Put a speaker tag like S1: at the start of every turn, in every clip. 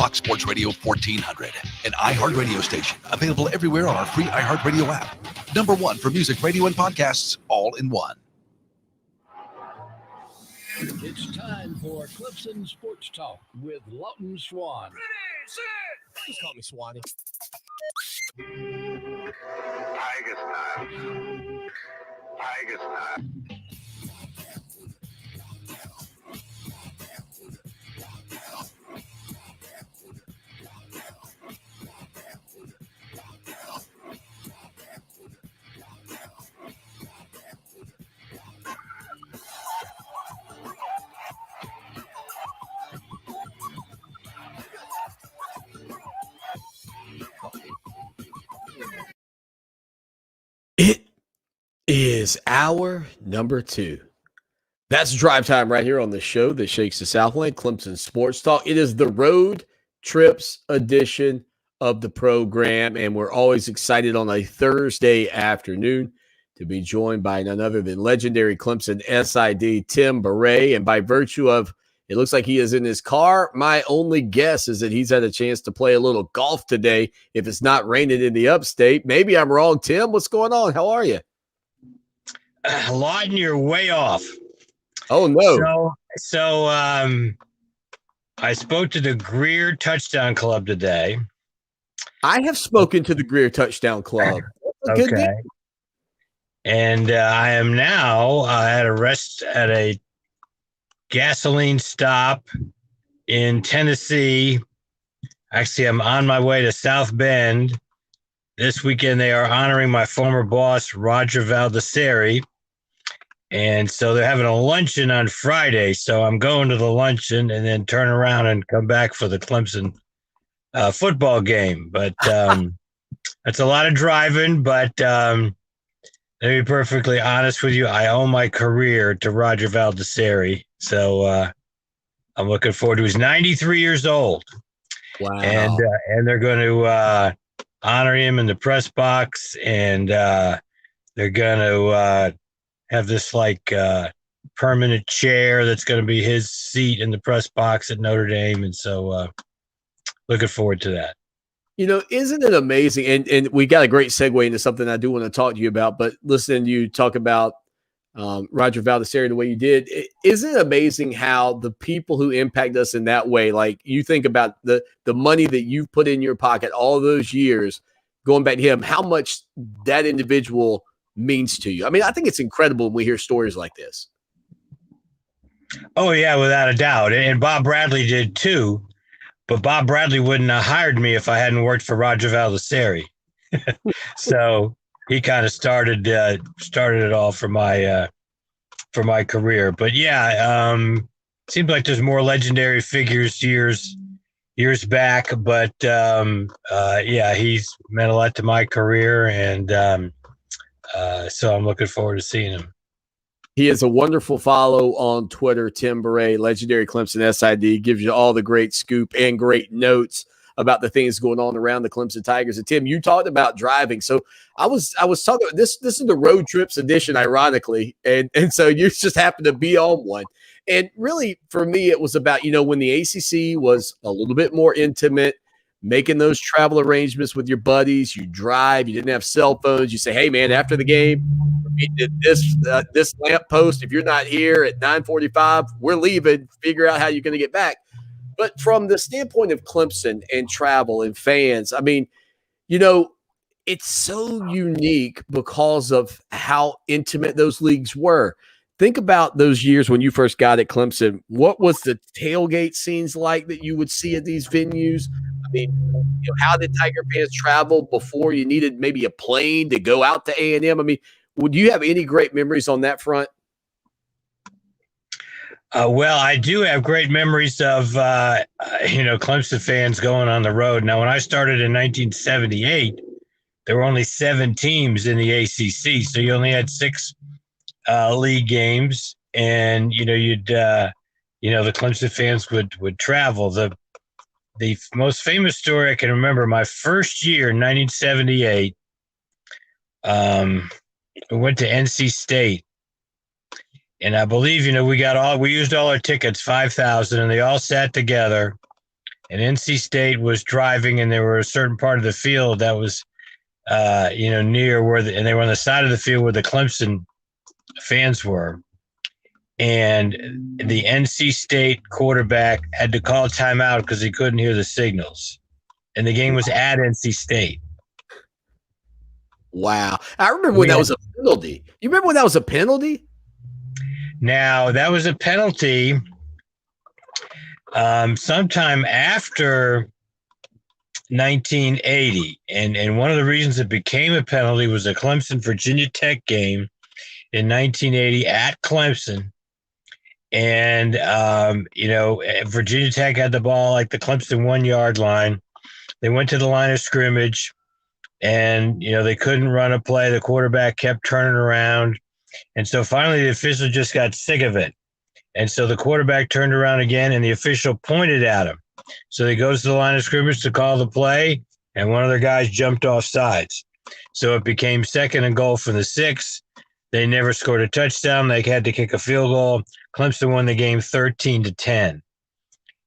S1: Fox Sports Radio 1400, an iHeartRadio station available everywhere on our free iHeartRadio app. Number one for music, radio, and podcasts, all in one.
S2: It's time for Clemson Sports Talk with Lawton Swan.
S3: Ready, set.
S4: Just call me Swanee.
S5: Tiger style. Tiger style.
S4: It is hour number 2. That's drive time right here on the show that shakes the Southland, Clemson Sports Talk. It is the road trips edition of the program, and we're always excited on a Thursday afternoon to be joined by none other than legendary Clemson SID Tim Bourret. And by virtue of it looks like he is in his car, my only guess is that he's had a chance to play a little golf today if it's not raining in the upstate. Maybe I'm wrong. Tim, what's going on? How are you?
S6: Lawton, you're way off.
S4: Oh, no.
S6: So I spoke to the Greer Touchdown Club today.
S4: I have spoken to the Greer Touchdown Club.
S6: Okay. And I am now at a gasoline stop in Tennessee. Actually, I'm on my way to South Bend. This weekend, they are honoring my former boss, Roger Valdesari. And so they're having a luncheon on Friday. So I'm going to the luncheon and then turn around and come back for the Clemson football game. But that's a lot of driving. But let me be perfectly honest with you. I owe my career to Roger Valdesari. So I'm looking forward to it. He's 93 years old.
S4: Wow.
S6: And they're going to honor him in the press box. And they're going to have this permanent chair that's going to be his seat in the press box at Notre Dame. And so looking forward to that.
S4: You know, isn't it amazing? And we got a great segue into something I do want to talk to you about, but listening to you talk about Roger Valdesari the way you did, isn't it amazing how the people who impact us in that way, like you think about the money that you've put in your pocket all those years, going back to him, how much that individual means to you. I mean, I think it's incredible when we hear stories like this.
S6: Oh, yeah, without a doubt. And Bob Bradley did too. But Bob Bradley wouldn't have hired me if I hadn't worked for Roger Valdesari. So he kind of started it all for my career. But yeah, seems like there's more legendary figures years back. But yeah, he's meant a lot to my career, and so I'm looking forward to seeing him.
S4: He is a wonderful follow on Twitter. Tim Bourret, legendary Clemson SID, gives you all the great scoop and great notes about the things going on around the Clemson Tigers. And Tim, you talked about driving. So I was talking about this is the road trips edition, ironically. And so you just happened to be on one. And really, for me, it was about, when the ACC was a little bit more intimate, making those travel arrangements with your buddies. You drive, you didn't have cell phones. You say, hey, man, after the game, we're meeting at this lamppost. If you're not here at 9:45, we're leaving. Figure out how you're going to get back. But from the standpoint of Clemson and travel and fans, I mean, it's so unique because of how intimate those leagues were. Think about those years when you first got at Clemson. What was the tailgate scenes like that you would see at these venues? I mean, how did Tiger fans travel before you needed maybe a plane to go out to A&M? I mean, would you have any great memories on that front?
S6: Well, I do have great memories of, Clemson fans going on the road. Now, when I started in 1978, there were only 7 teams in the ACC, so you only had 6 league games, and the Clemson fans would travel. The most famous story I can remember, my first year in 1978, we went to NC State, and I believe we used all our tickets, 5,000, and they all sat together and NC State was driving, and there were a certain part of the field that was, near where, and they were on the side of the field where the Clemson fans were. And the NC State quarterback had to call timeout because he couldn't hear the signals. And the game was at NC State.
S4: Wow. I remember when that was a penalty. You remember when that was a penalty?
S6: Now, that was a penalty sometime after 1980. And one of the reasons it became a penalty was a Clemson-Virginia Tech game in 1980 at Clemson. And, Virginia Tech had the ball like the Clemson 1 yard line. They went to the line of scrimmage, and, they couldn't run a play. The quarterback kept turning around. And so finally the official just got sick of it. And so the quarterback turned around again, and the official pointed at him. So he goes to the line of scrimmage to call the play, and one of their guys jumped off sides. So it became 2nd and goal from the 6. They never scored a touchdown. They had to kick a field goal. Clemson won the game 13-10.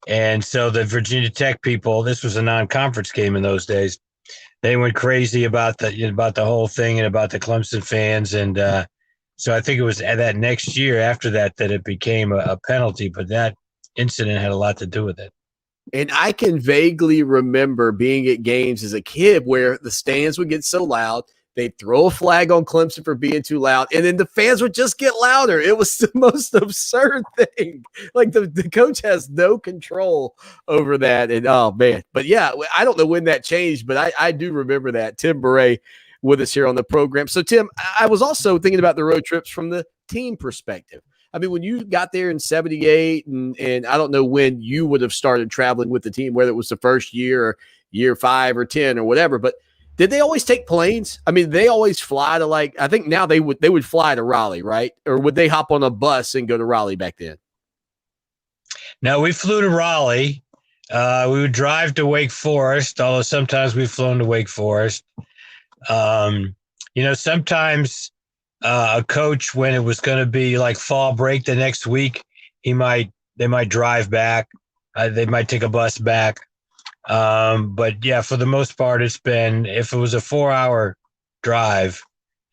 S6: And so the Virginia Tech people, this was a non-conference game in those days, they went crazy about the whole thing and about the Clemson fans. And so I think it was that next year after that it became a penalty, but that incident had a lot to do with it.
S4: And I can vaguely remember being at games as a kid where the stands would get so loud, they'd throw a flag on Clemson for being too loud, and then the fans would just get louder. It was the most absurd thing. Like the coach has no control over that. And oh man, but yeah, I don't know when that changed, but I do remember that. Tim Bourret with us here on the program. So Tim, I was also thinking about the road trips from the team perspective. I mean, when you got there in 78 and I don't know when you would have started traveling with the team, whether it was the first year or year 5 or 10 or whatever, but did they always take planes? I mean, they always fly to I think now they would fly to Raleigh, right? Or would they hop on a bus and go to Raleigh back then?
S6: No, we flew to Raleigh. We would drive to Wake Forest, although sometimes we've flown to Wake Forest. Sometimes a coach, when it was going to be like fall break the next week, they might drive back. They might take a bus back. But yeah, for the most part, it's been, if it was a 4-hour drive,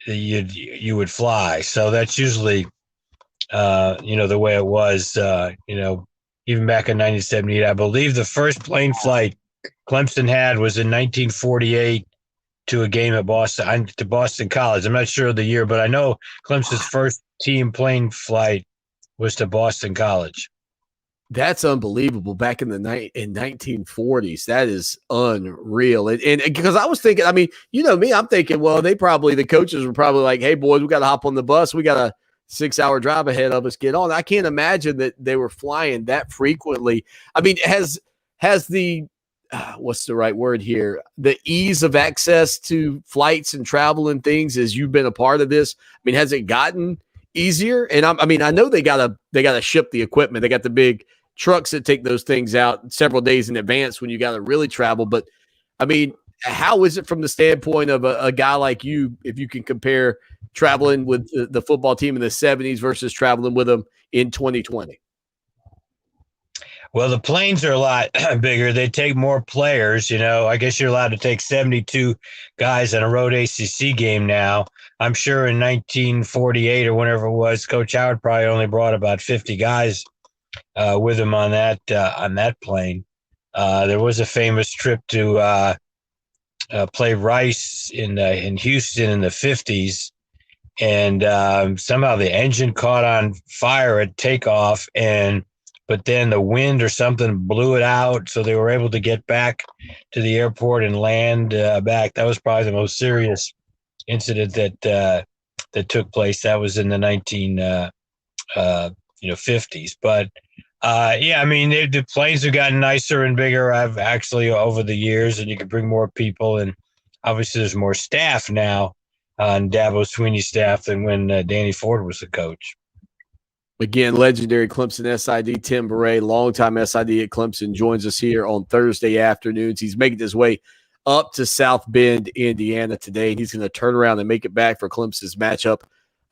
S6: you would fly. So that's usually, the way it was, even back in 1978. I believe the first plane flight Clemson had was in 1948 to a game at to Boston College. I'm not sure of the year, but I know Clemson's first team plane flight was to Boston College.
S4: That's unbelievable. Back in the 1940s, that is unreal. And because I was thinking, I mean, you know me, I'm thinking, well, the coaches were probably like, hey, boys, we got to hop on the bus. We got a 6-hour drive ahead of us. Get on. I can't imagine that they were flying that frequently. I mean, has the what's the right word here? The ease of access to flights and travel and things, as you've been a part of this, I mean, has it gotten easier? And I know they gotta ship the equipment. They got the big trucks that take those things out several days in advance when you got to really travel. But I mean, how is it from the standpoint of a guy like you, if you can compare traveling with the football team in the 70s versus traveling with them in 2020?
S6: Well, the planes are a lot bigger. They take more players. I guess you're allowed to take 72 guys in a road ACC game now. I'm sure in 1948 or whenever it was, Coach Howard probably only brought about 50 guys with him on that plane. There was a famous trip to play Rice in Houston in the 50s, and somehow the engine caught on fire at takeoff, but then the wind or something blew it out, so they were able to get back to the airport and land back. That was probably the most serious incident that took place. That was in the 1950s. But I mean, the planes have gotten nicer and bigger. I've actually over the years, and you can bring more people, and obviously there's more staff now on Dabo Sweeney's staff than when Danny Ford was the coach.
S4: Again, legendary Clemson SID Tim Bourret, longtime SID at Clemson, joins us here on Thursday afternoons. He's making his way up to South Bend, Indiana today, and he's going to turn around and make it back for Clemson's matchup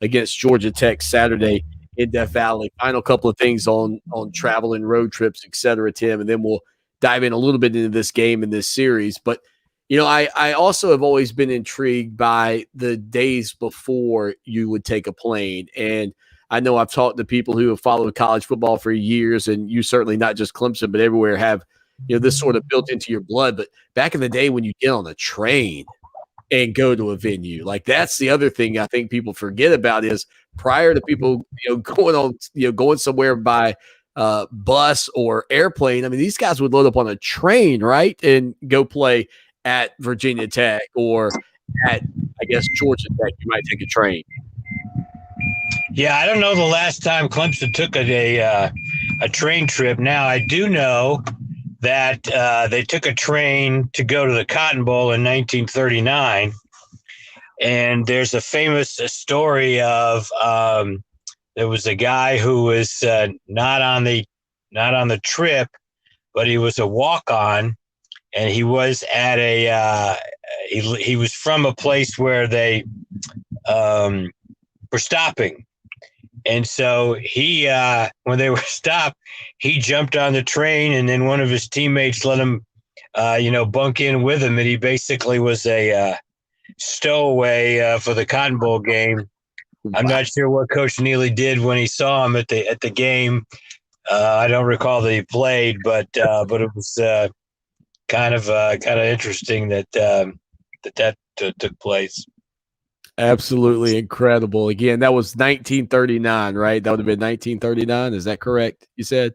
S4: against Georgia Tech Saturday in Death Valley. Final couple of things on travel and road trips, et cetera, Tim, and then we'll dive in a little bit into this game and this series. But, you know, I also have always been intrigued by the days before you would take a plane. And I know I've talked to people who have followed college football for years, and you certainly, not just Clemson, but everywhere, have, you know, this sort of built into your blood. But back in the day when you get on a train and go to a venue, like, that's the other thing I think people forget about, is prior to people, you know, going somewhere by bus or airplane, I mean, these guys would load up on a train, right, and go play at Virginia Tech or at, I guess, Georgia Tech. You might take a train.
S6: Yeah, I don't know the last time Clemson took a train trip. Now, I do know that they took a train to go to the Cotton Bowl in 1939, and there's a famous story of there was a guy who was not on the trip, but he was a walk-on, and he was at a he was from a place where they were stopping. And so he, when they were stopped, he jumped on the train, and then one of his teammates let him, bunk in with him. And he basically was a stowaway for the Cotton Bowl game. I'm not sure what Coach Neely did when he saw him at the game. I don't recall that he played, but it was kind of interesting that took place.
S4: Absolutely incredible. Again, that was 1939, right? That would have been 1939. Is that correct? You said?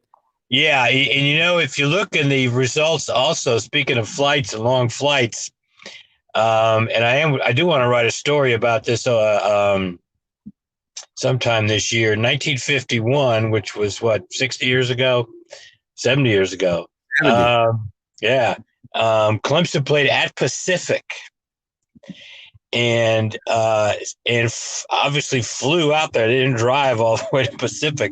S6: Yeah. And, you know, if you look in the results also, speaking of flights and long flights, and I do want to write a story about this sometime this year, 1951, which was 60 years ago, 70 years ago. Clemson played at Pacific. And obviously flew out there. They didn't drive all the way to Pacific.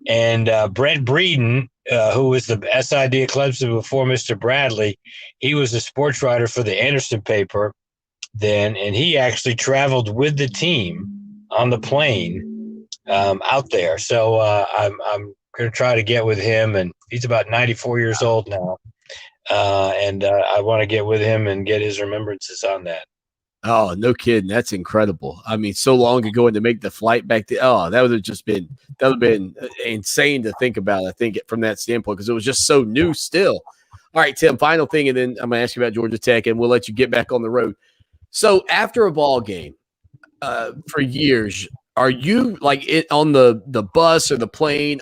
S6: And Brent Breeden, who was the SID at Clemson before Mr. Bradley, he was a sports writer for the Anderson paper then, and he actually traveled with the team on the plane out there. So I'm going to try to get with him, and he's about 94 years old now. And I want to get with him and get his remembrances on that.
S4: Oh, no kidding. That's incredible. I mean, so long ago, and to make the flight back to, that would have been insane to think about, I think, from that standpoint, because it was just so new still. All right, Tim, final thing, and then I'm going to ask you about Georgia Tech, and we'll let you get back on the road. So after a ball game, for years, are you like it on the bus or the plane?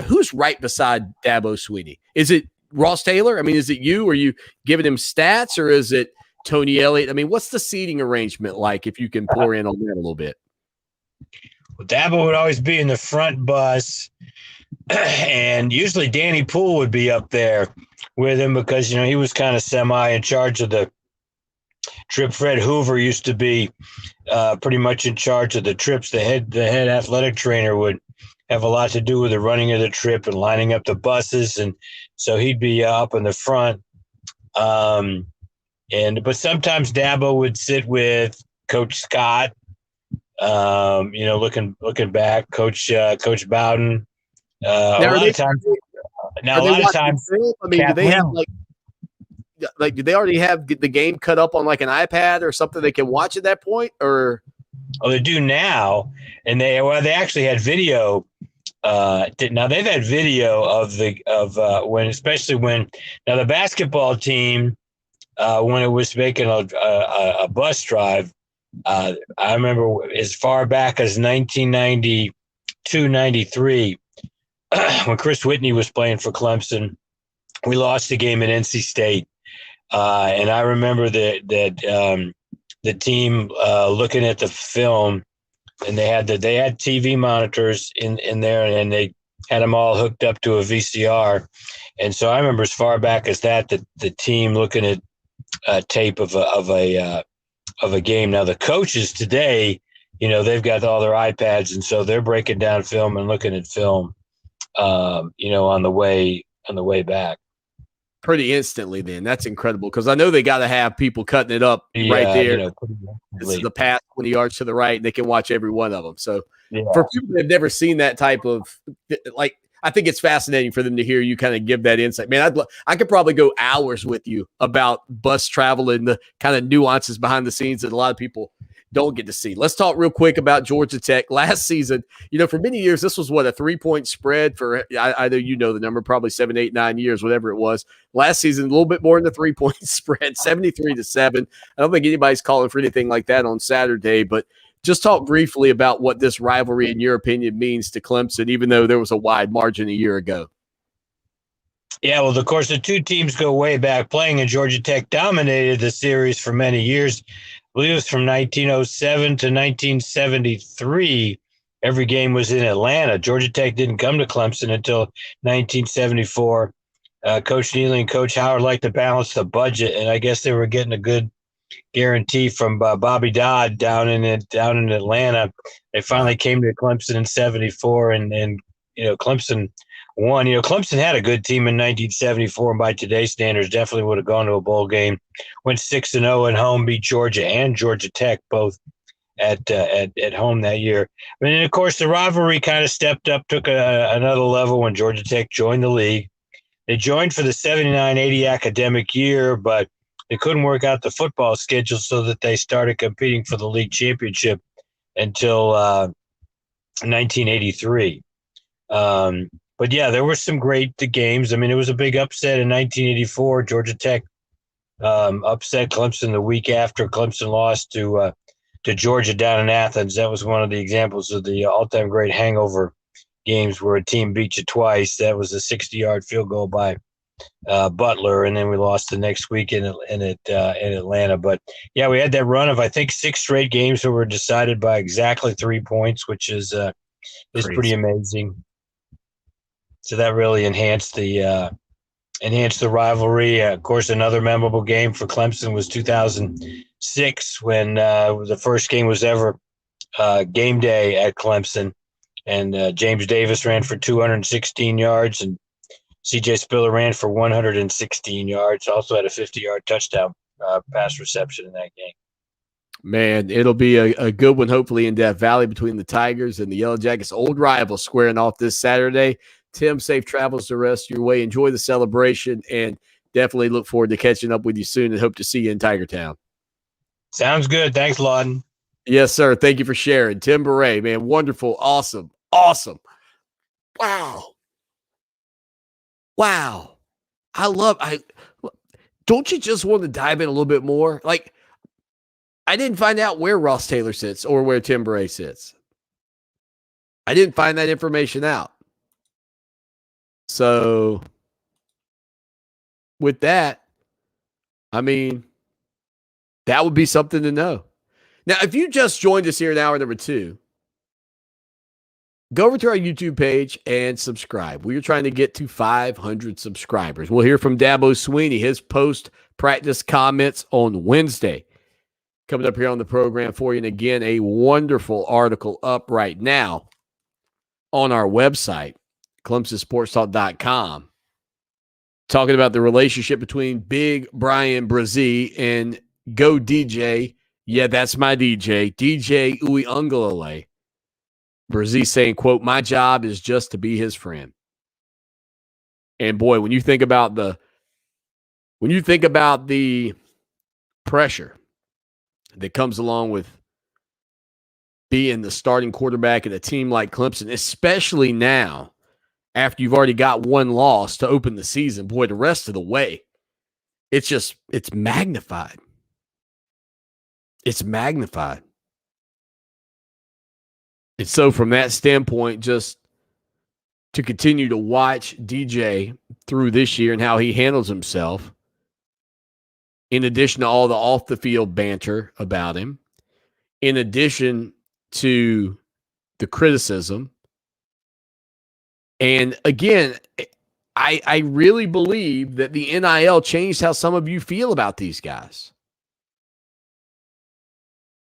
S4: Who's right beside Dabo Swinney? Is it Ross Taylor? I mean, is it you? Are you giving him stats, or is it Tony Elliott? I mean, what's the seating arrangement like, if you can pour in on that a little bit?
S6: Well, Dabo would always be in the front bus, and usually Danny Poole would be up there with him because, you know, he was kind of semi in charge of the trip. Fred Hoover used to be pretty much in charge of the trips. The head athletic trainer would have a lot to do with the running of the trip and lining up the buses, and so he'd be up in the front. But sometimes Dabo would sit with Coach Scott, looking back, Coach Bowden. A lot of times,
S4: I mean, do they have do they already have the game cut up on like an iPad or something they can watch at that point? Or
S6: they do now, and they actually had video. Now they've had video of when the basketball team. When it was making a bus drive, I remember as far back as 1992, 93, when Chris Whitney was playing for Clemson, we lost the game at NC State. And I remember that the team looking at the film, and they had TV monitors in there, and they had them all hooked up to a VCR. And so I remember as far back as that the team looking at tape of a game. Now the coaches today, you know, they've got all their iPads, and so they're breaking down film and looking at film, on the way back.
S4: Pretty instantly, then. That's incredible, because I know they got to have people cutting it up right there. This is the pass 20 yards to the right, and they can watch every one of them. So for people that have never seen that type of, like, I think it's fascinating for them to hear you kind of give that insight. Man, I could probably go hours with you about bus travel and the kind of nuances behind the scenes that a lot of people don't get to see. Let's talk real quick about Georgia Tech. Last season, for many years, this was a 3-point spread for either the number, probably 7, 8, 9 years, whatever it was. Last season, a little bit more than the 3-point spread, 73-7. I don't think anybody's calling for anything like that on Saturday, but just talk briefly about what this rivalry, in your opinion, means to Clemson, even though there was a wide margin a year ago.
S6: Yeah, well, of course, the two teams go way back playing, and Georgia Tech dominated the series for many years. I believe it was from 1907 to 1973. Every game was in Atlanta. Georgia Tech didn't come to Clemson until 1974. Coach Neely and Coach Howard liked to balance the budget, and I guess they were getting a good guarantee from Bobby Dodd down in Atlanta. They finally came to Clemson in 74, and Clemson won. Clemson had a good team in 1974, and by today's standards, definitely would have gone to a bowl game. Went 6-0 at home, beat Georgia and Georgia Tech both at home that year. And then, of course, the rivalry kind of stepped up, took another level when Georgia Tech joined the league. They joined for the 79-80 academic year, but they couldn't work out the football schedule, so that they started competing for the league championship until 1983. But yeah, there were some great games. I mean, it was a big upset in 1984. Georgia Tech upset Clemson the week after Clemson lost to Georgia down in Athens. That was one of the examples of the all-time great hangover games where a team beat you twice. That was a 60-yard field goal by Butler, and then we lost the next week in Atlanta. But yeah, we had that run of, I think, 6 straight games that were decided by exactly 3 points, which is pretty amazing. So that really enhanced the rivalry. Of course, another memorable game for Clemson was 2006 when the first game was ever game day at Clemson, and James Davis ran for 216 yards, and C.J. Spiller ran for 116 yards. Also had a 50-yard touchdown pass reception in that game.
S4: Man, it'll be a good one, hopefully, in Death Valley between the Tigers and the Yellow Jackets, old rivals, squaring off this Saturday. Tim, safe travels the rest of your way. Enjoy the celebration, and definitely look forward to catching up with you soon, and hope to see you in Tiger Town. Sounds good. Thanks, Lawton. Yes, sir. Thank you for sharing. Tim Bourret, man, wonderful, awesome. Wow. Don't you just want to dive in a little bit more? Like, I didn't find out where Ross Taylor sits or where Tim Bourret sits. I didn't find that information out. So, with that, I mean, that would be something to know. Now, if you just joined us here in hour number 2, go over to our YouTube page and subscribe. We are trying to get to 500 subscribers. We'll hear from Dabo Sweeney, his post-practice comments on Wednesday. Coming up here on the program for you. And again, a wonderful article up right now on our website, ClemsonSportsTalk.com, talking about the relationship between Big Brian Brazee and Go DJ. Yeah, that's my DJ, DJ Uiagalelei. Brazee saying, quote, "My job is just to be his friend." And boy, when you think about the pressure that comes along with being the starting quarterback at a team like Clemson, especially now after you've already got one loss to open the season, boy, the rest of the way, it's magnified. It's magnified. And so from that standpoint, just to continue to watch DJ through this year and how he handles himself, in addition to all the off-the-field banter about him, in addition to the criticism, and again, I really believe that the NIL changed how some of you feel about these guys.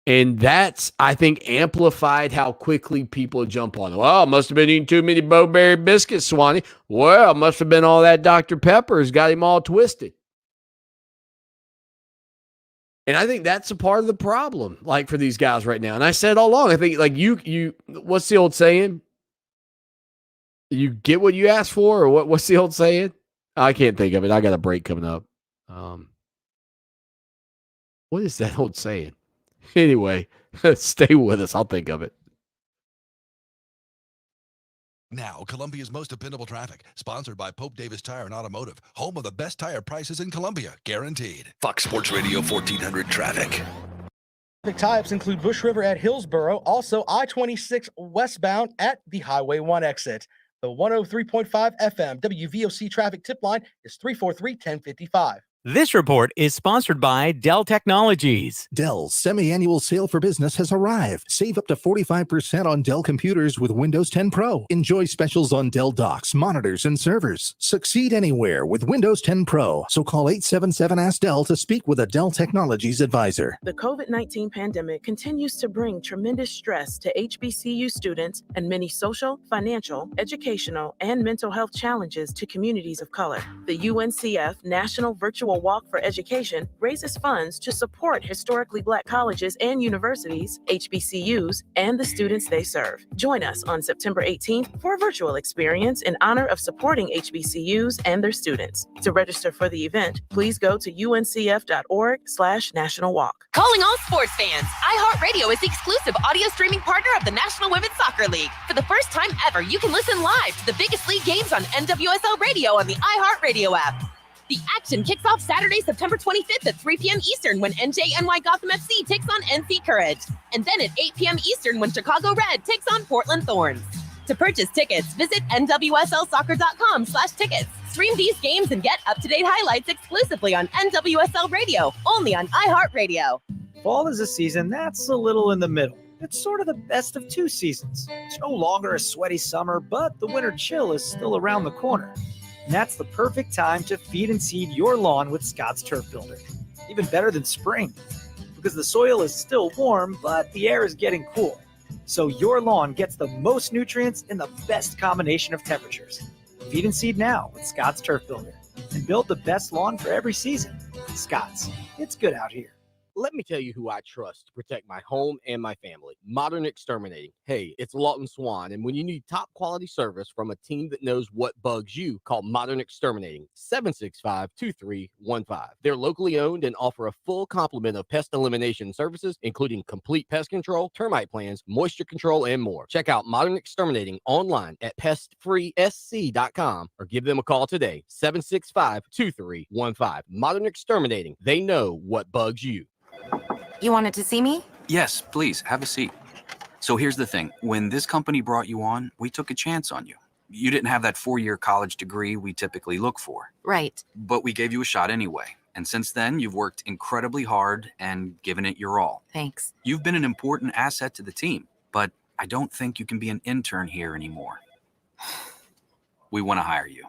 S4: And that's, I think, amplified how quickly people jump on it. Well, must have been eating too many Bo-Berry biscuits, Swanee. Well, must have been all that Dr. Pepper's got him all twisted. And I think that's a part of the problem, like, for these guys right now. And I said all along, I think, like, you what's the old saying? You get what you asked for, or what's the old saying? I can't think of it. I got a break coming up. What is that old saying? Anyway, stay with us. I'll think of it.
S1: Now, Columbia's most dependable traffic, sponsored by Pope Davis Tire and Automotive, home of the best tire prices in Columbia, guaranteed. Fox Sports Radio 1400 traffic.
S3: Traffic types include Bush River at Hillsboro, also I-26 westbound at the Highway 1 exit. The 103.5 FM WVOC traffic tip line is 343-1055.
S7: This report is sponsored by Dell Technologies.
S8: Dell's semi-annual sale for business has arrived. Save up to 45% on Dell computers with Windows 10 Pro. Enjoy specials on Dell docks, monitors, and servers. Succeed anywhere with Windows 10 Pro. So call 877-ASK-DELL to speak with a Dell Technologies advisor.
S9: The COVID-19 pandemic continues to bring tremendous stress to HBCU students and many social, financial, educational, and mental health challenges to communities of color. The UNCF National Virtual Walk for Education raises funds to support historically Black colleges and universities, HBCUs, and the students they serve. Join us on September 18th for a virtual experience in honor of supporting HBCUs and their students. To register for the event, please go to uncf.org/National Walk.
S10: Calling all sports fans, iHeartRadio is the exclusive audio streaming partner of the National Women's Soccer League. For the first time ever, you can listen live to the biggest league games on NWSL Radio on the iHeartRadio app. The action kicks off Saturday, September 25th at 3 p.m. Eastern when NJNY Gotham FC takes on NC Courage. And then at 8 p.m. Eastern when Chicago Red takes on Portland Thorns. To purchase tickets, visit nwslsoccer.com/tickets. Stream these games and get up-to-date highlights exclusively on NWSL Radio, only on iHeartRadio.
S11: Fall is a season that's a little in the middle. It's sort of the best of two seasons. It's no longer a sweaty summer, but the winter chill is still around the corner. And that's the perfect time to feed and seed your lawn with Scott's Turf Builder. Even better than spring, because the soil is still warm, but the air is getting cool. So your lawn gets the most nutrients in the best combination of temperatures. Feed and seed now with Scott's Turf Builder and build the best lawn for every season. Scott's, it's good out here.
S4: Let me tell you who I trust to protect my home and my family. Modern Exterminating. Hey, it's Lawton Swan, and when you need top quality service from a team that knows what bugs you, call Modern Exterminating, 765-2315. They're locally owned and offer a full complement of pest elimination services, including complete pest control, termite plans, moisture control, and more. Check out Modern Exterminating online at pestfreesc.com or give them a call today, 765-2315. Modern Exterminating. They know what bugs you.
S10: You wanted to see me?
S12: Yes, please, have a seat. So here's the thing. When this company brought you on, we took a chance on you. You didn't have that 4-year college degree we typically look for.
S10: Right.
S12: But we gave you a shot anyway. And since then, you've worked incredibly hard and given it your all.
S10: Thanks.
S12: You've been an important asset to the team, but I don't think you can be an intern here anymore. We want to hire you.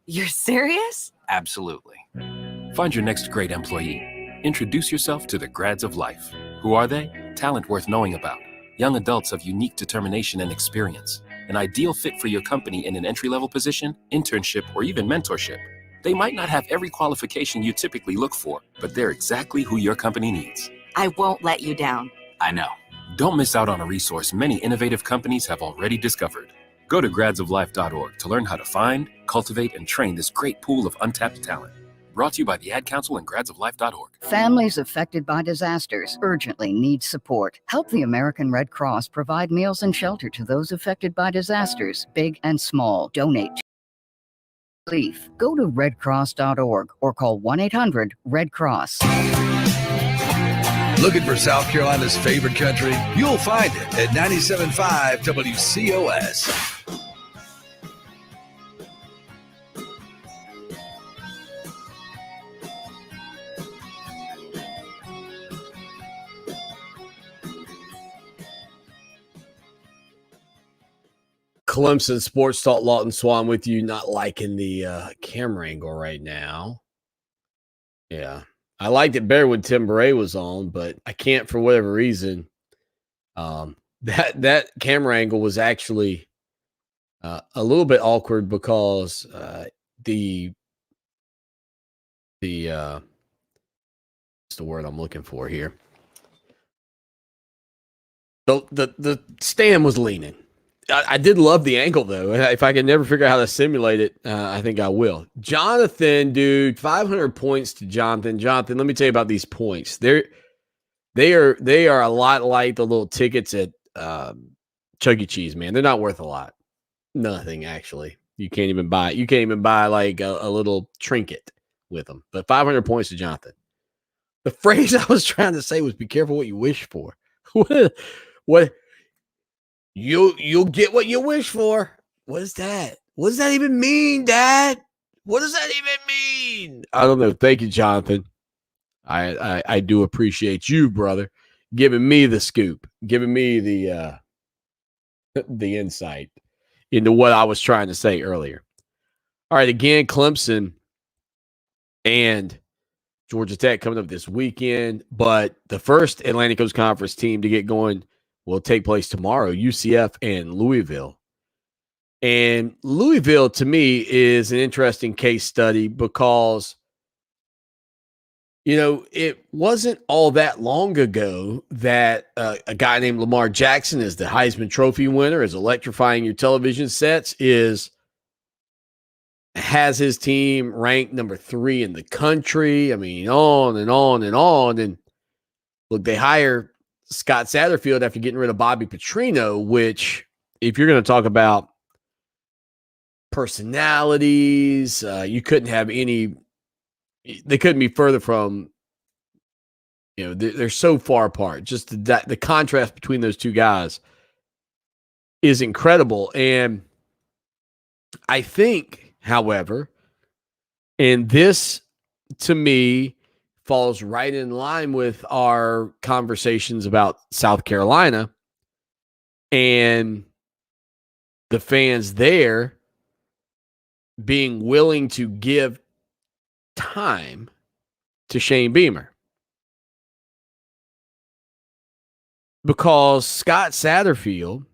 S10: You're serious?
S12: Absolutely.
S13: Find your next great employee. Introduce yourself to the grads of life. Who are they? Talent worth knowing about. Young adults of unique determination and experience. An ideal fit for your company in an entry-level position, internship, or even mentorship. They might not have every qualification you typically look for, but they're exactly who your company needs.
S10: I won't let you down.
S12: I know.
S13: Don't miss out on a resource many innovative companies have already discovered. Go to gradsoflife.org to learn how to find, cultivate, and train this great pool of untapped talent. Brought to you by the Ad Council and gradsoflife.org.
S14: Families affected by disasters urgently need support. Help the American Red Cross provide meals and shelter to those affected by disasters, big and small. Donate to relief. Go to redcross.org or call 1-800-RED-CROSS.
S1: Looking for South Carolina's favorite country? You'll find it at 97.5 WCOS.
S4: Clemson Sports Talk, Lawton Swan with you. Not liking the camera angle right now. Yeah. I liked it better when Tim Bourret was on, but I can't for whatever reason. That camera angle was actually a little bit awkward because the what's the word I'm looking for here? The stand was leaning. I did love the angle, though. If I can never figure out how to simulate it, I think I will. Jonathan, dude, 500 points to Jonathan. Jonathan, let me tell you about these points. They are a lot like the little tickets at Chuck E. Cheese, man. They're not worth a lot. Nothing, actually. You can't even buy like a little trinket with them. But 500 points to Jonathan. The phrase I was trying to say was "Be careful what you wish for." What? You'll get what you wish for. What is that? What does that even mean, Dad? What does that even mean? I don't know. Thank you, Jonathan. I do appreciate you, brother, giving me the scoop, giving me the insight into what I was trying to say earlier. All right, again, Clemson and Georgia Tech coming up this weekend, but the first Atlantic Coast Conference team to get going will take place tomorrow, UCF and Louisville. And Louisville, to me, is an interesting case study because, it wasn't all that long ago that a guy named Lamar Jackson is the Heisman Trophy winner, is electrifying your television sets, has his team ranked number 3 in the country. I mean, on and on and on. And look, they hire Scott Satterfield after getting rid of Bobby Petrino, which, if you're going to talk about personalities, you couldn't have any. They couldn't be further from. They're so far apart. Just the contrast between those two guys is incredible. And I think, however, and this to me falls right in line with our conversations about South Carolina and the fans there being willing to give time to Shane Beamer. Because Scott Satterfield,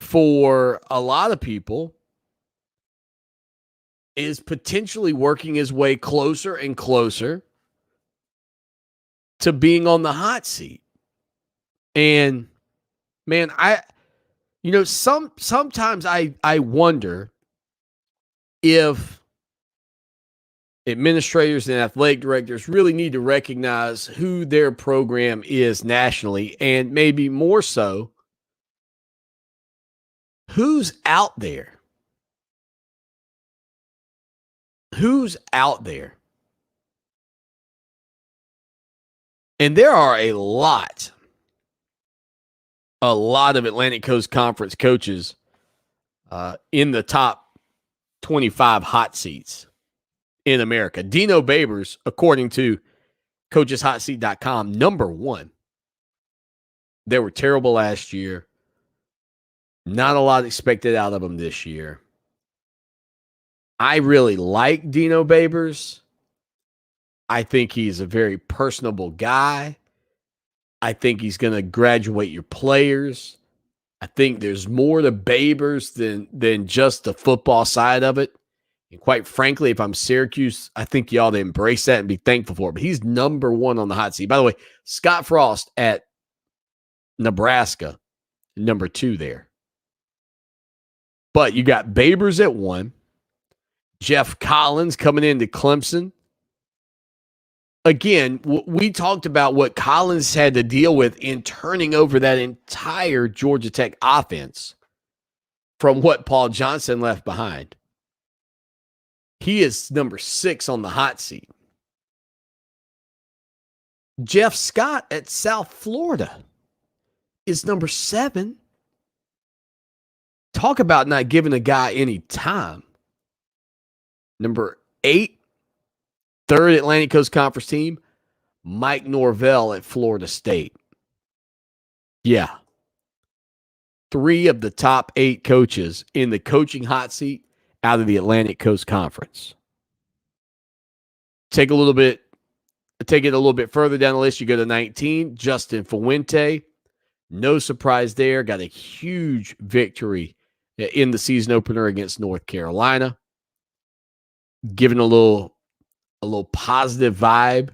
S4: for a lot of people, is potentially working his way closer and closer to being on the hot seat. And man, sometimes I wonder if administrators and athletic directors really need to recognize who their program is nationally, and maybe more so, who's out there. Who's out there? And there are a lot of Atlantic Coast Conference coaches in the top 25 hot seats in America. Dino Babers, according to coacheshotseat.com, number 1. They were terrible last year. Not a lot expected out of them this year. I really like Dino Babers. I think he's a very personable guy. I think he's going to graduate your players. I think there's more to Babers than just the football side of it. And quite frankly, if I'm Syracuse, I think you ought to embrace that and be thankful for it. But he's number 1 on the hot seat. By the way, Scott Frost at Nebraska, number 2 there. But you got Babers at 1. Jeff Collins coming into Clemson. Again, we talked about what Collins had to deal with in turning over that entire Georgia Tech offense from what Paul Johnson left behind. He is number 6 on the hot seat. Jeff Scott at South Florida is number 7. Talk about not giving a guy any time. Number 8, third Atlantic Coast Conference team, Mike Norvell at Florida State. Yeah. 3 of the top 8 coaches in the coaching hot seat out of the Atlantic Coast Conference. Take it a little bit further down the list. You go to 19, Justin Fuente. No surprise there. Got a huge victory in the season opener against North Carolina. Giving a little positive vibe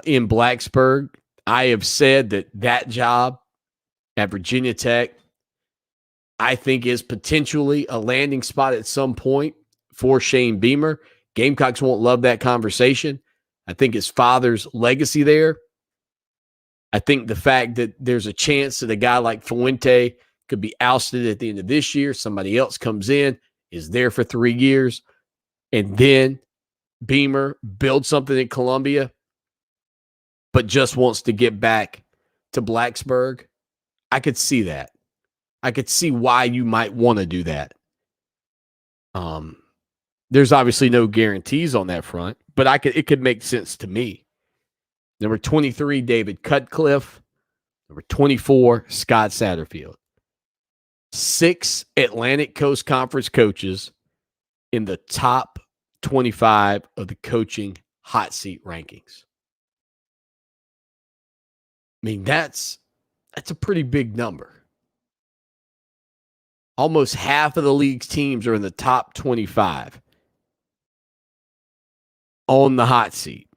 S4: in Blacksburg. I have said that job at Virginia Tech I think is potentially a landing spot at some point for Shane Beamer. Gamecocks won't love that conversation. I think his father's legacy there. I think the fact that there's a chance that a guy like Fuente could be ousted at the end of this year, somebody else comes in, is there for 3 years, and then Beamer builds something in Columbia, but just wants to get back to Blacksburg. I could see that. I could see why you might want to do that. There's obviously no guarantees on that front, but it could make sense to me. Number 23, David Cutcliffe. Number 24, Scott Satterfield. 6 Atlantic Coast Conference coaches in the top 25 of the coaching hot seat rankings. I mean, that's a pretty big number. Almost half of the league's teams are in the top 25 on the hot seat.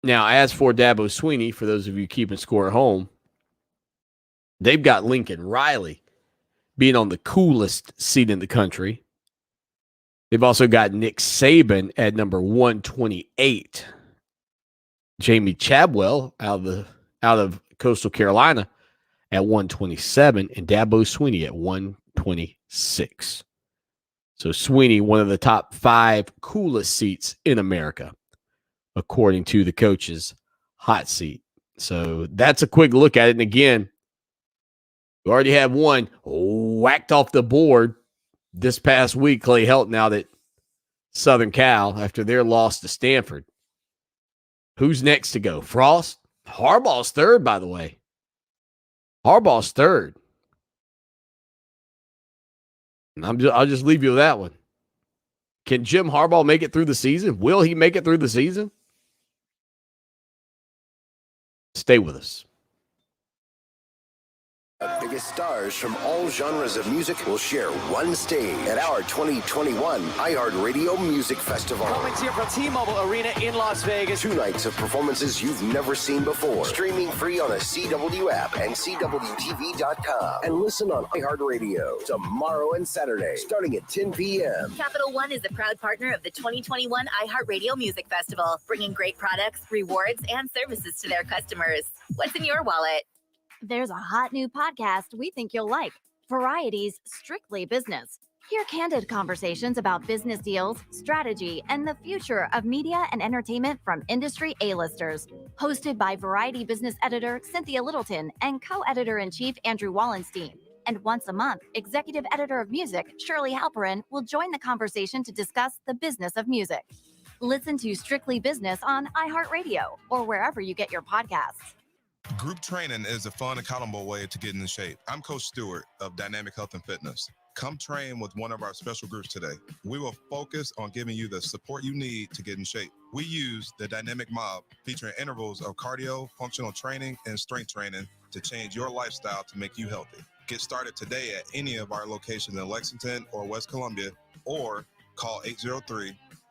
S4: Now, as for Dabo Swinney, for those of you keeping score at home, they've got Lincoln Riley being on the coolest seat in the country. They've also got Nick Saban at number 128. Jamie Chadwell out of Coastal Carolina at 127, and Dabo Swinney at 126. So Swinney, one of the top 5 coolest seats in America, according to the coach's hot seat. So that's a quick look at it. And again, we already have one whacked off the board this past week, Clay Helton out at Southern Cal after their loss to Stanford. Who's next to go? Frost? Harbaugh's third, by the way. Harbaugh's third. I'll just leave you with that one. Can Jim Harbaugh make it through the season? Will he make it through the season? Stay with us.
S15: The biggest stars from all genres of music will share one stage at our 2021 iHeartRadio Music Festival.
S16: Coming to you from T-Mobile Arena in Las Vegas.
S15: 2 nights of performances you've never seen before. Streaming free on a CW app and CWTV.com. And listen on iHeartRadio tomorrow and Saturday, starting at 10 p.m.
S17: Capital One is a proud partner of the 2021 iHeartRadio Music Festival, bringing great products, rewards, and services to their customers. What's in your wallet?
S18: There's a hot new podcast we think you'll like. Variety's Strictly Business. Hear candid conversations about business deals, strategy, and the future of media and entertainment from industry A-listers. Hosted by Variety business editor Cynthia Littleton and co-editor-in-chief Andrew Wallenstein. And once a month, executive editor of music Shirley Halperin will join the conversation to discuss the business of music. Listen to Strictly Business on iHeartRadio or wherever you get your podcasts.
S19: Group training is a fun, accountable way to get in shape. I'm Coach Stewart of Dynamic Health and Fitness. Come train with one of our special groups today. We will focus on giving you the support you need to get in shape. We use the Dynamic Mob, featuring intervals of cardio, functional training, and strength training to change your lifestyle to make you healthy. Get started today at any of our locations in Lexington or West Columbia, or call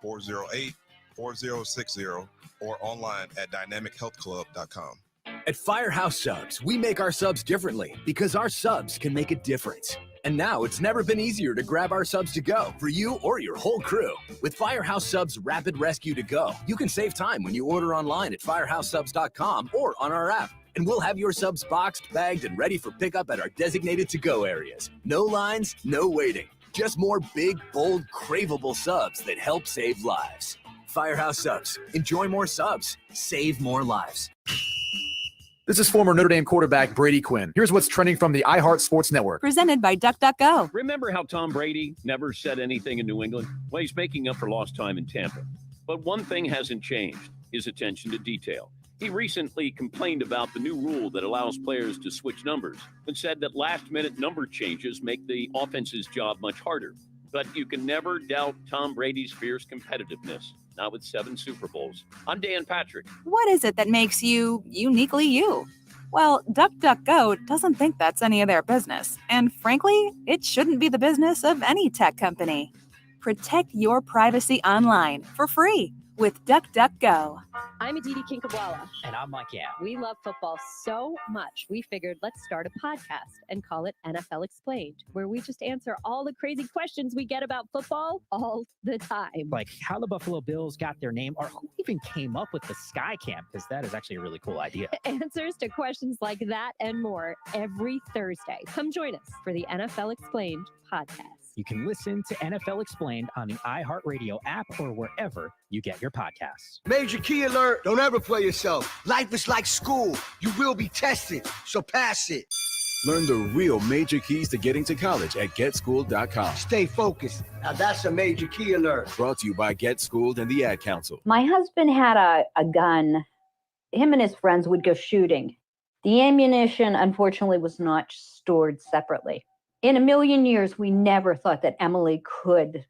S19: 803-408-4060 or online at dynamichealthclub.com.
S20: At Firehouse Subs, we make our subs differently because our subs can make a difference. And now it's never been easier to grab our subs to go for you or your whole crew. With Firehouse Subs Rapid Rescue to Go, you can save time when you order online at firehousesubs.com or on our app. And we'll have your subs boxed, bagged, and ready for pickup at our designated to-go areas. No lines, no waiting. Just more big, bold, craveable subs that help save lives. Firehouse Subs. Enjoy more subs. Save more lives.
S21: This is former Notre Dame quarterback Brady Quinn. Here's what's trending from the iHeart Sports Network.
S22: Presented by DuckDuckGo.
S23: Remember how Tom Brady never said anything in New England? Well, he's making up for lost time in Tampa. But one thing hasn't changed, his attention to detail. He recently complained about the new rule that allows players to switch numbers and said that last-minute number changes make the offense's job much harder. But you can never doubt Tom Brady's fierce competitiveness. Not with 7 Super Bowls. I'm Dan Patrick.
S22: What is it that makes you uniquely you? Well, DuckDuckGo doesn't think that's any of their business. And frankly, it shouldn't be the business of any tech company. Protect your privacy online for free with DuckDuckGo.
S2: I'm Aditi Kinkabwala.
S5: And I'm Mike Yam.
S2: We love football so much, we figured let's start a podcast and call it NFL Explained, where we just answer all the crazy questions we get about football all the time.
S5: Like how the Buffalo Bills got their name, or who even came up with the Sky Camp, because that is actually a really cool idea.
S2: Answers to questions like that and more every Thursday. Come join us for the NFL Explained podcast.
S5: You can listen to NFL Explained on the iHeartRadio app or wherever you get your podcasts.
S6: Major key alert. Don't ever play yourself. Life is like school. You will be tested, so pass it.
S24: Learn the real major keys to getting to college at GetSchooled.com.
S6: Stay focused. Now that's a major key alert.
S24: Brought to you by Get Schooled and the Ad Council.
S25: My husband had a gun. Him and his friends would go shooting. The ammunition, unfortunately, was not stored separately. In a million years, we never thought that Emily could.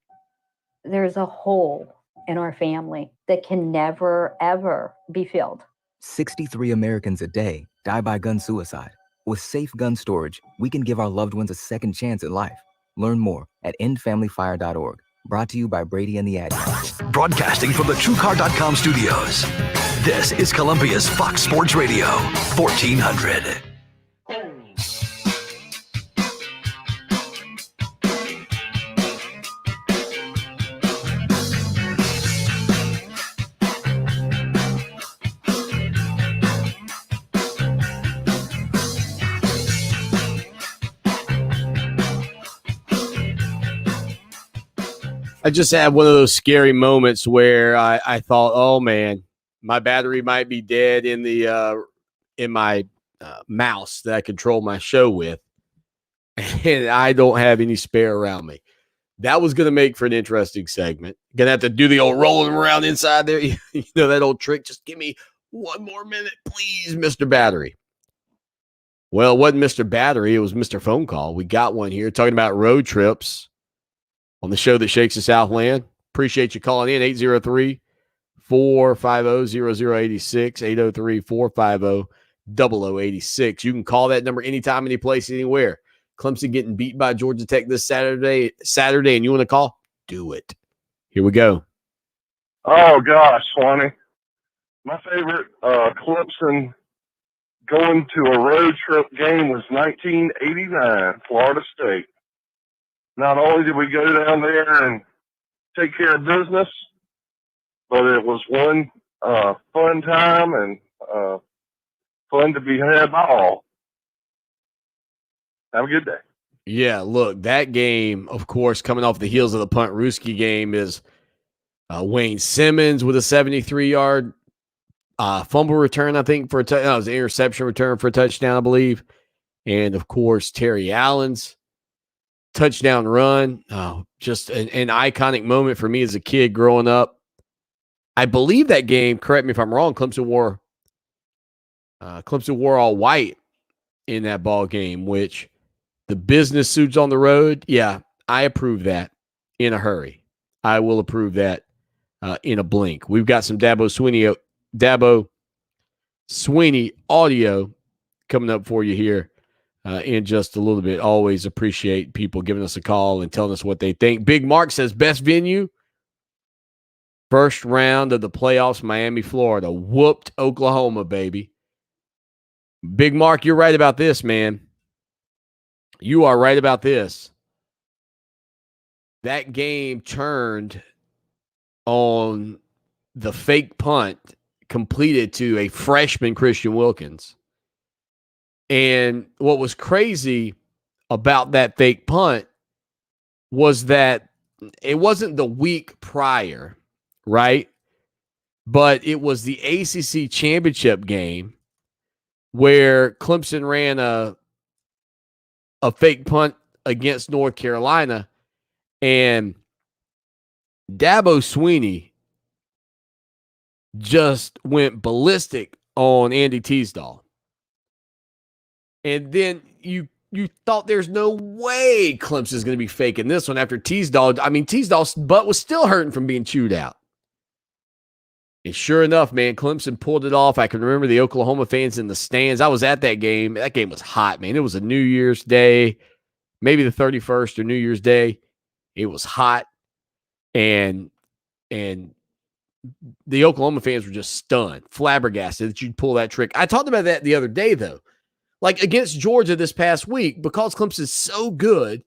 S25: There's a hole in our family that can never, ever be filled.
S26: 63 Americans a day die by gun suicide. With safe gun storage, we can give our loved ones a second chance at life. Learn more at endfamilyfire.org. Brought to you by Brady and the Ad Council.
S1: Broadcasting from the TrueCar.com studios. This is Columbia's Fox Sports Radio, 1400.
S4: I just had one of those scary moments where I thought, oh man, my battery might be dead in the in my mouse that I control my show with, and I don't have any spare around me. That was going to make for an interesting segment. Going to have to do the old rolling around inside there. You know that old trick. Just give me one more minute, please, Mr. Battery. Well, it wasn't Mr. Battery. It was Mr. Phone Call. We got one here talking about road trips on the show that shakes the Southland. Appreciate you calling in. 803-450-0086, 803-450-0086. You can call that number anytime, any place, anywhere. Clemson getting beat by Georgia Tech this Saturday, and you want to call? Do it. Here we go.
S27: Oh, gosh, Swanee. My favorite Clemson going to a road trip game was 1989, Florida State. Not only did we go down there and take care of business, but it was one fun time and fun to be had by all. Have a good day.
S4: Yeah, look, that game, of course, coming off the heels of the Punt Ruski game is Wayne Simmons with a 73-yard fumble return, I think, for a touchdown. It was an interception return for a touchdown, I believe. And, of course, Terry Allen's touchdown run. Just an iconic moment for me as a kid growing up. I believe that game, correct me if I'm wrong, Clemson wore all white in that ball game, which the business suits on the road, yeah, I approve that in a hurry. I will approve that in a blink. We've got some Dabo Swinney audio coming up for you here in just a little bit. Always appreciate people giving us a call and telling us what they think. Big Mark says best venue, first round of the playoffs, Miami, Florida. Whooped Oklahoma, baby. Big Mark, you're right about this, man. You are right about this. That game turned on the fake punt completed to a freshman Christian Wilkins. And what was crazy about that fake punt was that it wasn't the week prior, right? But it was the ACC championship game where Clemson ran a fake punt against North Carolina, and Dabo Swinney just went ballistic on Andy Teasdall. And then you thought there's no way Clemson's going to be faking this one after Teasdall's butt was still hurting from being chewed out. And sure enough, man, Clemson pulled it off. I can remember the Oklahoma fans in the stands. I was at that game. That game was hot, man. It was a New Year's Day, maybe the 31st or New Year's Day. It was hot. And the Oklahoma fans were just stunned, flabbergasted that you'd pull that trick. I talked about that the other day, though. Like against Georgia this past week, because Clemson's so good,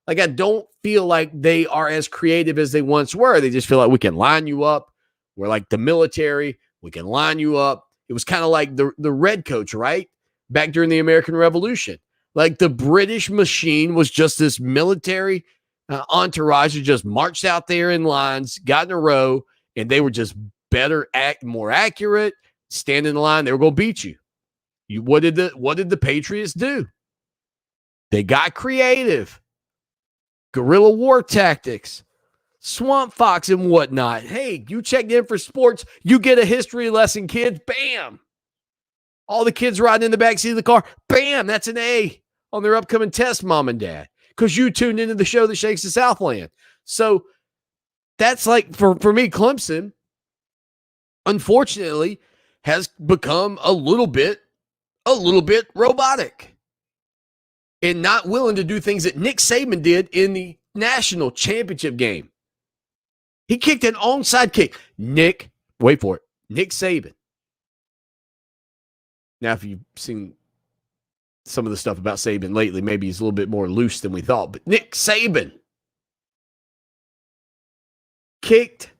S4: like I don't feel like they are as creative as they once were. They just feel like we can line you up. We're like the military. We can line you up. It was kind of like the Red Coach, right? Back during the American Revolution. Like the British machine was just this military entourage who just marched out there in lines, got in a row, and they were just better, more accurate, stand in the line. They were going to beat you. What did the Patriots do? They got creative. Guerrilla war tactics, swamp fox and whatnot. Hey, you checked in for sports. You get a history lesson, kids. Bam. All the kids riding in the backseat of the car. Bam, that's an A on their upcoming test, mom and dad, because you tuned into the show that shakes the Southland. So that's like, for me, Clemson, unfortunately, has become a little bit robotic and not willing to do things that Nick Saban did in the national championship game. He kicked an onside kick. Nick Saban. Now, if you've seen some of the stuff about Saban lately, maybe he's a little bit more loose than we thought. But Nick Saban kicked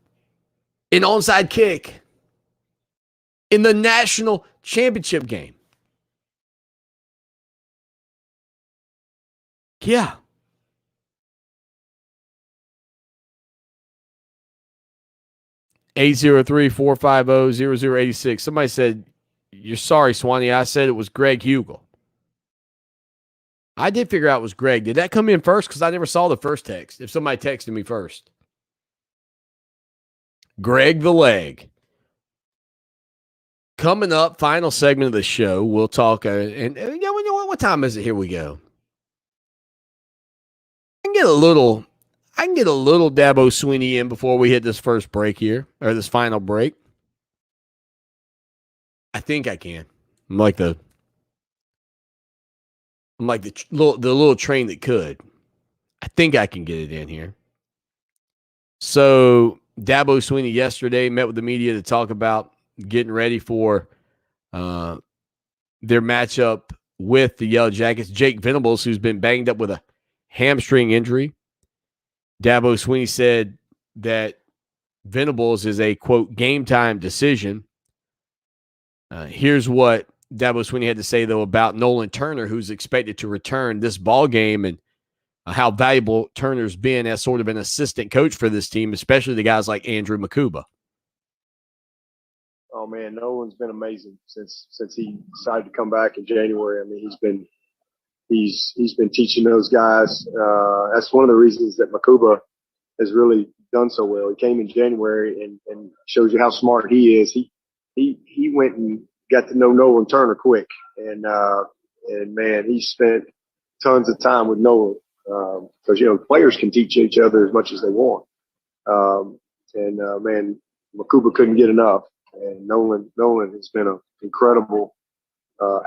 S4: an onside kick in the national championship game. Yeah. (803-450-0086). Somebody said, "You're sorry, Swanee. I said it was Greg Hugel." I did figure out it was Greg. Did that come in first? Because I never saw the first text. If somebody texted me first. Greg the Leg. Coming up, final segment of the show. We'll talk. And you know what time is it? Here we go. I can get a little Dabo Sweeney in before we hit this first break here, or this final break. I think I can. I'm like the little train that could. I think I can get it in here. So Dabo Sweeney yesterday met with the media to talk about getting ready for their matchup with the Yellow Jackets. Jake Venables, who's been banged up with a hamstring injury. Dabo Sweeney said that Venables is a, quote, game time decision. Here's what Dabo Sweeney had to say, though, about Nolan Turner, who's expected to return this ball game, and how valuable Turner's been as sort of an assistant coach for this team, especially the guys like Andrew Makuba.
S3: Oh man, Nolan's been amazing since he decided to come back in January. I mean, he's been teaching those guys. That's one of the reasons that Makuba has really done so well. He came in January and shows you how smart he is. He went and got to know Nolan Turner quick, and man, he spent tons of time with Nolan because players can teach each other as much as they want. Man, Makuba couldn't get enough, and Nolan has been an incredible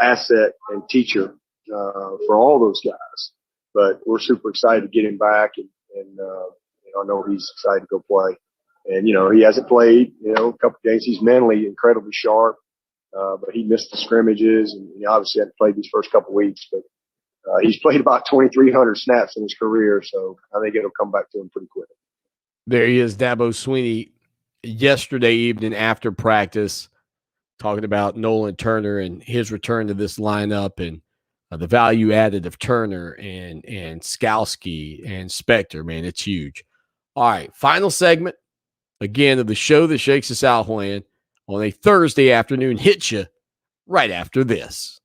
S3: asset and teacher for all those guys. But we're super excited to get him back, and I know he's excited to go play. And he hasn't played a couple games. He's mentally incredibly sharp, but he missed the scrimmages, and he obviously hadn't played these first couple weeks. But he's played about 2,300 snaps in his career, so I think it'll come back to him pretty quick.
S4: There he is, Dabo Sweeney, yesterday evening after practice, talking about Nolan Turner and his return to this lineup, and the value added of Turner and Skalski and Spector. Man, it's huge. All right, final segment, again, of the show that shakes the Southland on a Thursday afternoon. Hit you right after this.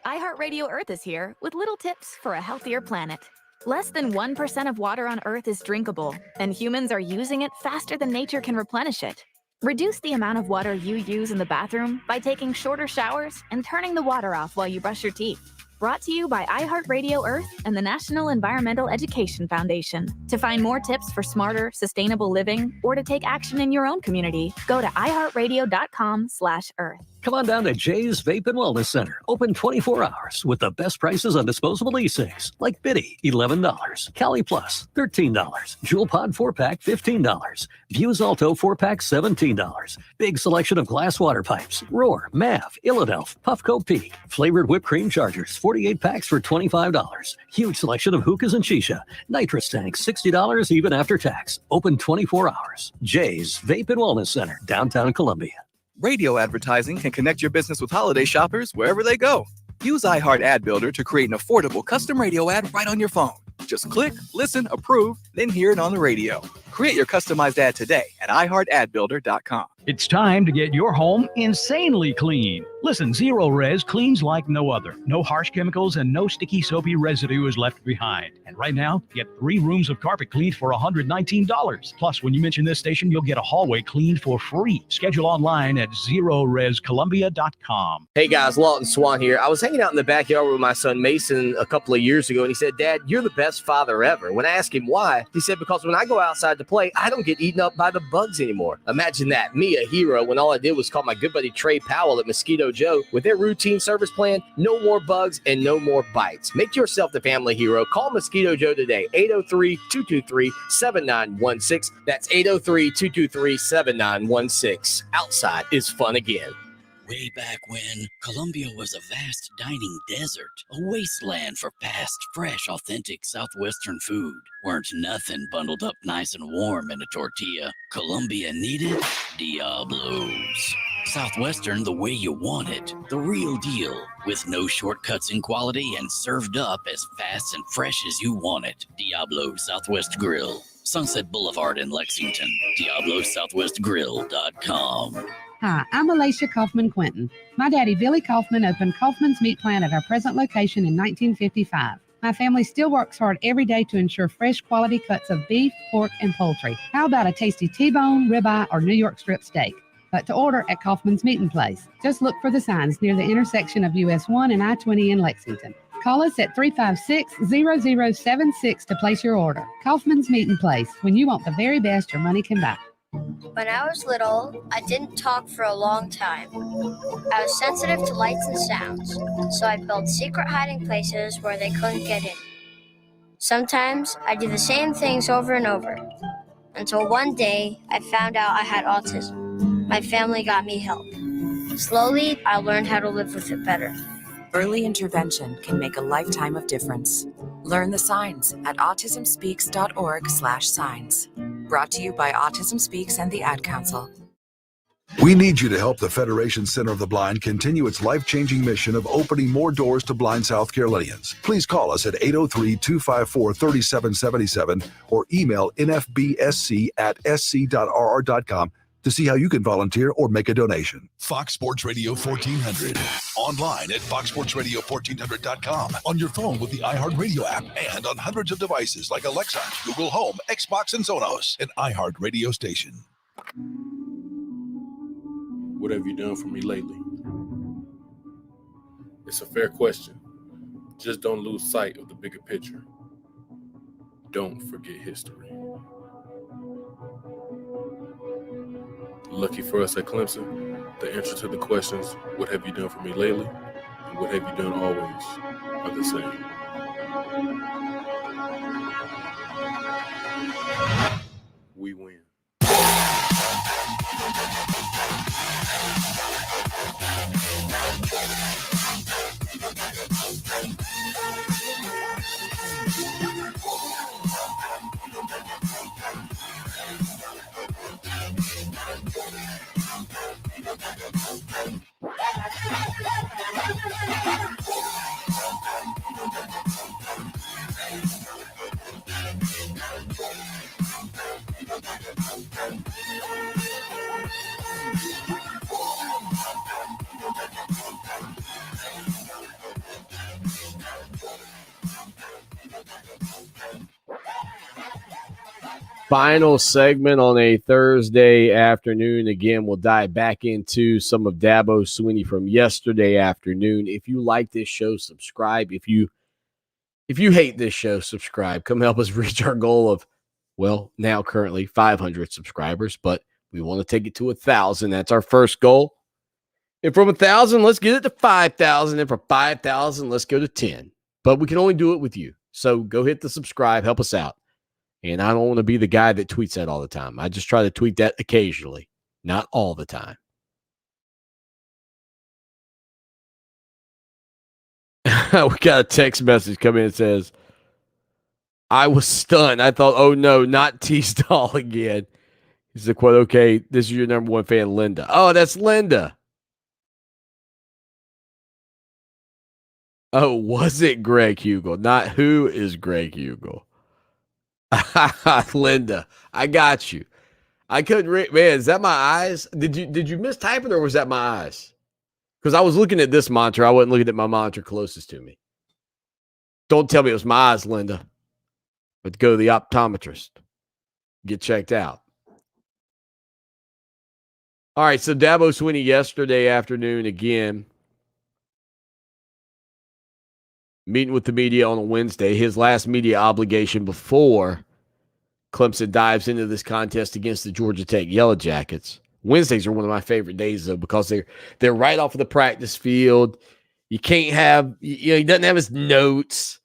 S18: iHeartRadio Earth is here with little tips for a healthier planet. Less than 1% of water on Earth is drinkable, and humans are using it faster than nature can replenish it. Reduce the amount of water you use in the bathroom by taking shorter showers and turning the water off while you brush your teeth. Brought to you by iHeartRadio Earth and the National Environmental Education Foundation. To find more tips for smarter, sustainable living, or to take action in your own community, go to iHeartRadio.com/Earth.
S7: Come on down to Jay's Vape and Wellness Center. Open 24 hours with the best prices on disposable e-cigs like Biddy, $11. Cali Plus, $13. Jewel Pod 4-pack, $15. Views Alto 4-pack, $17. Big selection of glass water pipes. Roar, Mav, Illadelph, Puffco Peak. Flavored whipped cream chargers, 48 packs for $25. Huge selection of hookahs and shisha. Nitrous tanks, $60 even after tax. Open 24 hours. Jay's Vape and Wellness Center, downtown Columbia.
S8: Radio advertising can connect your business with holiday shoppers wherever they go. Use iHeart Ad Builder to create an affordable custom radio ad right on your phone. Just click, listen, approve, then hear it on the radio. Create your customized ad today at iHeartAdBuilder.com.
S5: It's time to get your home insanely clean. Listen, Zero Res cleans like no other. No harsh chemicals and no sticky, soapy residue is left behind. And right now, get 3 rooms of carpet cleaned for $119. Plus, when you mention this station, you'll get a hallway cleaned for free. Schedule online at ZeroResColumbia.com.
S4: Hey guys, Lawton Swan here. I was hanging out in the backyard with my son Mason a couple of years ago, and he said, "Dad, you're the best father ever." When I asked him why, he said, "Because when I go outside to play, I don't get eaten up by the bugs anymore." Imagine that, me, a hero, when all I did was call my good buddy Trey Powell at Mosquito Joe. With their routine service plan, no more bugs and no more bites. Make yourself the family hero. Call Mosquito Joe today, 803-223-7916. That's 803-223-7916. Outside is fun again.
S9: Way back when, Columbia was a vast dining desert, a wasteland for fast, fresh, authentic Southwestern food. Weren't nothing bundled up nice and warm in a tortilla. Columbia needed Diablos. Southwestern the way you want it, the real deal, with no shortcuts in quality and served up as fast and fresh as you want it. Diablo Southwest Grill, Sunset Boulevard in Lexington. DiabloSouthwestGrill.com.
S10: Hi, I'm Alicia Kaufman Quinton. My daddy, Billy Kaufman, opened Kaufman's Meat Plant at our present location in 1955. My family still works hard every day to ensure fresh quality cuts of beef, pork, and poultry. How about a tasty T-bone, ribeye, or New York strip steak? But to order at Kaufman's Meat & Place, just look for the signs near the intersection of US 1 and I-20 in Lexington. Call us at 356-0076 to place your order. Kaufman's Meat & Place, when you want the very best your money can buy.
S11: When I was little, I didn't talk for a long time. I was sensitive to lights and sounds, so I built secret hiding places where they couldn't get in. Sometimes I do the same things over and over, until one day I found out I had autism. My family got me help. Slowly, I learned how to live with it better.
S12: Early intervention can make a lifetime of difference. Learn the signs at autismspeaks.org/signs. Brought to you by Autism Speaks and the Ad Council.
S1: We need you to help the Federation Center of the Blind continue its life-changing mission of opening more doors to blind South Carolinians. Please call us at 803-254-3777 or email nfbsc@sc.rr.com to see how you can volunteer or make a donation. Fox Sports Radio 1400. Online at foxsportsradio1400.com. On your phone with the iHeartRadio app and on hundreds of devices like Alexa, Google Home, Xbox, and Sonos. An iHeart radio station.
S13: What have you done for me lately? It's a fair question. Just don't lose sight of the bigger picture. Don't forget history. Lucky for us at Clemson, the answer to the questions, what have you done for me lately, and what have you done always, are the same. We win.
S4: Final segment on a Thursday afternoon. Again, we'll dive back into some of Dabo Swinney from yesterday afternoon. If you like this show, subscribe. If you hate this show, subscribe. Come help us reach our goal of, well, now currently 500 subscribers, but we want to take it to 1,000. That's our first goal. And from 1,000, let's get it to 5,000. And for 5,000, let's go to 10. But we can only do it with you. So go hit the subscribe. Help us out. And I don't want to be the guy that tweets that all the time. I just try to tweet that occasionally, not all the time. We got a text message come in that says, I was stunned. I thought, oh no, not T-Stall again. He said, quote, okay, this is your number one fan, Linda. Oh, that's Linda. Oh, was it Greg Hugel? Not who is Greg Hugel. Linda, I got you. I couldn't read. Man, is that my eyes? Did you mistype it or was that my eyes? Because I was looking at this monitor. I wasn't looking at my monitor closest to me. Don't tell me it was my eyes, Linda. But go to the optometrist. Get checked out. All right, so Dabo Swinney yesterday afternoon again. Meeting with the media on a Wednesday. His last media obligation before Clemson dives into this contest against the Georgia Tech Yellow Jackets. Wednesdays are one of my favorite days, though, because they're right off of the practice field. You can't have, he doesn't have his notes.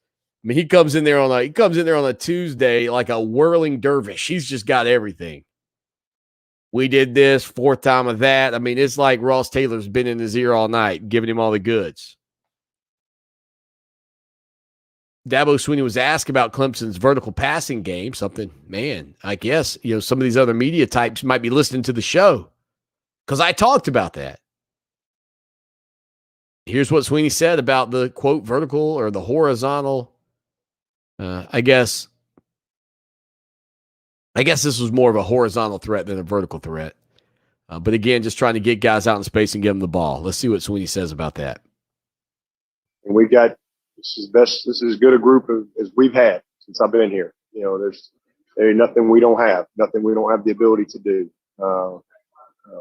S4: I mean, he comes in there on a Tuesday like a whirling dervish. He's just got everything. We did this, fourth time of that. I mean, it's like Ross Taylor's been in his ear all night, giving him all the goods. Dabo Swinney was asked about Clemson's vertical passing game, something, man, I guess, some of these other media types might be listening to the show because I talked about that. Here's what Swinney said about the, quote, vertical or the horizontal. I guess this was more of a horizontal threat than a vertical threat. But again, just trying to get guys out in space and give them the ball. Let's see what Swinney says about that.
S3: And we got, this is as good a group as we've had since I've been here. There ain't nothing we don't have, nothing we don't have the ability to do.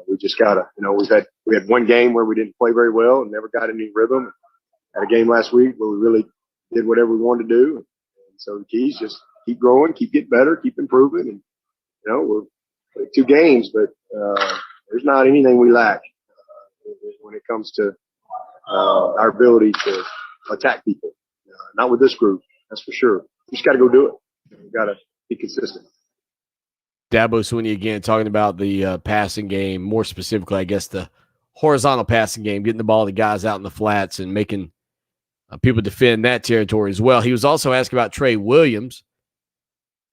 S3: We just gotta, we had one game where we didn't play very well and never got any rhythm. Had a game last week where we really did whatever we wanted to do. And so the keys just keep growing, keep getting better, keep improving. And, we're playing 2 games, but there's not anything we lack when it comes to our ability to attack people. Not with this group, that's for sure. We just got to go do it. We got to be consistent.
S4: Dabo Swinney again talking about the passing game, more specifically, I guess, the horizontal passing game, getting the ball to guys out in the flats and making people defend that territory as well. He was also asked about Trey Williams.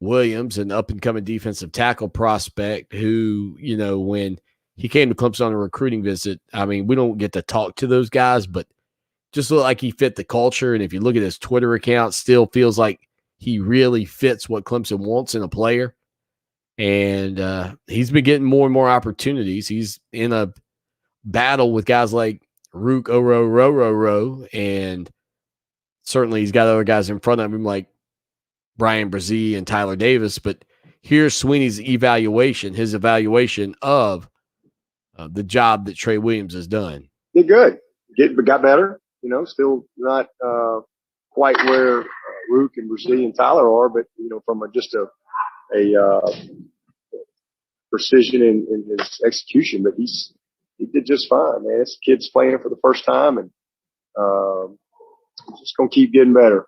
S4: An up-and-coming defensive tackle prospect who, when he came to Clemson on a recruiting visit, I mean, we don't get to talk to those guys, but just looked like he fit the culture. And if you look at his Twitter account, still feels like he really fits what Clemson wants in a player. And he's been getting more and more opportunities. He's in a battle with guys like Rook Oro, and certainly he's got other guys in front of him like Brian Brzee and Tyler Davis. But here's Swinney's his evaluation of the job that Trey Williams has done.
S3: Did good. Got better. Still not quite where Rook and Brzee and Tyler are, but from just a precision in his execution. But he did just fine, man. This kid's playing for the first time, and just gonna keep getting better.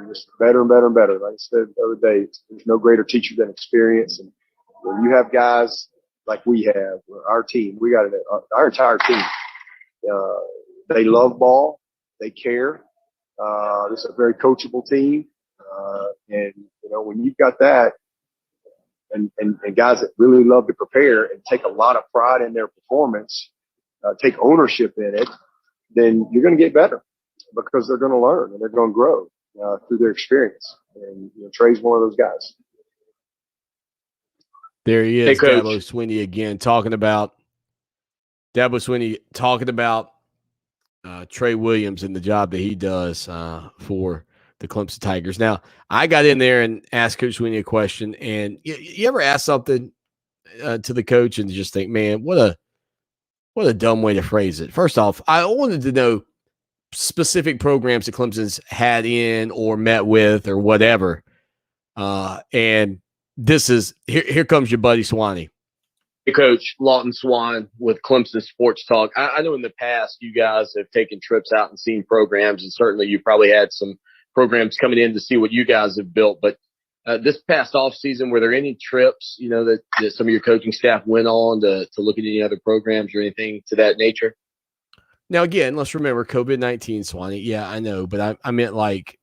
S3: Just better and better and better. Like I said the other day, there's no greater teacher than experience. And when you have guys like we have, our team, we got our entire team. They love ball. They care. This is a very coachable team. And, when you've got that and guys that really love to prepare and take a lot of pride in their performance, take ownership in it, then you're going to get better because they're going to learn and they're going to grow through their experience. And Trey's one of those guys.
S4: There he is,
S3: hey, Coach.
S4: Dabo Swinney again, talking about Trey Williams and the job that he does for the Clemson Tigers. Now, I got in there and asked Coach Swinney a question, and you ever ask something to the coach and just think, man, what a dumb way to phrase it. First off, I wanted to know specific programs that Clemson's had in or met with or whatever. And this is here comes your buddy Swanee. Hey, Coach Lawton Swan with Clemson Sports Talk. I know in the past you guys have taken trips out and seen programs, and certainly you probably had some programs coming in to see what you guys have built. But this past off season, were there any trips, that some of your coaching staff went on to look at any other programs or anything to that nature? Now, again, let's remember COVID-19, Swanee. Yeah, I know, but I meant like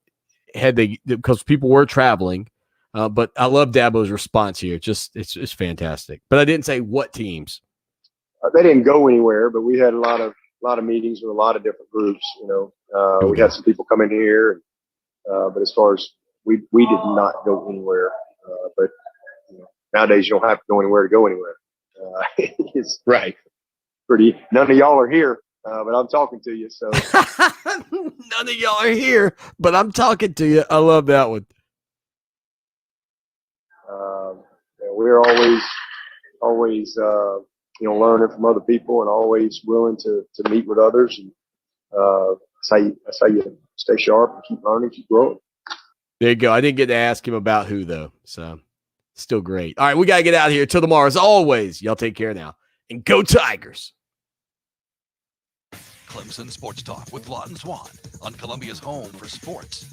S4: because people were traveling. But I love Dabo's response here. It's fantastic. But I didn't say what teams.
S3: They didn't go anywhere, but we had a lot of meetings with a lot of different groups. We had some people come in here, but as far as we did not go anywhere. But nowadays you don't have to go anywhere to go anywhere. It's
S4: right.
S3: Pretty. None of y'all are here, but I'm talking to you. So
S4: none of y'all are here, but I'm talking to you. I love that one.
S3: We're always learning from other people and always willing to meet with others. And that's how you stay sharp and keep learning, keep growing.
S4: There you go. I didn't get to ask him about who, though. So still great. All right, we got to get out of here. Till tomorrow. As always, y'all take care now. And go Tigers.
S1: Clemson Sports Talk with Lawton Swan on Columbia's home for sports.